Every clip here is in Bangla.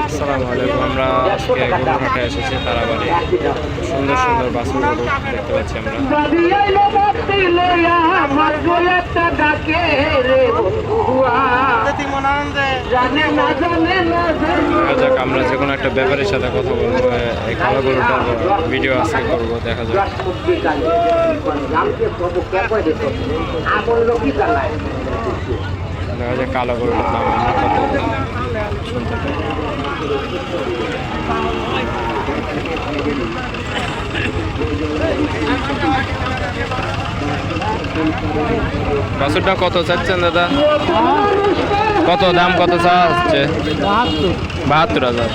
আসসালামু আলাইকুম। আমরা আজকে গরুহাটে এসেছি তারাবাড়ি। সুন্দর সুন্দর বাছুর গরু দেখতে পাচ্ছি আমরা। যাক, আমরা যে কোনো একটা ব্যাপারের সাথে কথা বলবো। এই কালো গরুটার ভিডিও আছে, করবো, দেখা যাক। দেখা যায় কালো গরুটার দাম আমরা কত শুনতে পাই। বাছুরটা কত চাচ্ছেন দাদা? কত দাম, কত চা হচ্ছে? 72,000।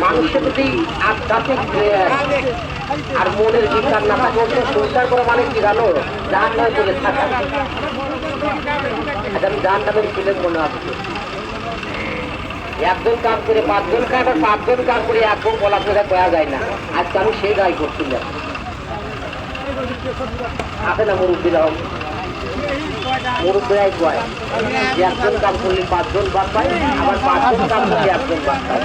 মানুষের প্রতি আধ্যাত্মিক আর মনের বিচার না থাকে, সংসার করা মানে কি জানো? জাহান নামে চলে থাকা। আমি জাহান নামের ছিলেন মনে আসছে। একজন কাজ করে 5 জন কাজ, আর 5 জন কাজ করে একজন বলা করে করা যায় না। আজকে আমি সেই দায় করছিলাম। আছে না মুরব্বীরাও? মুরব্বীরাই কয় একজন কাজ করলে 5 জন বাদ পায়, আবার 5 জন কাজ করলে 1 জন বাদ পায়।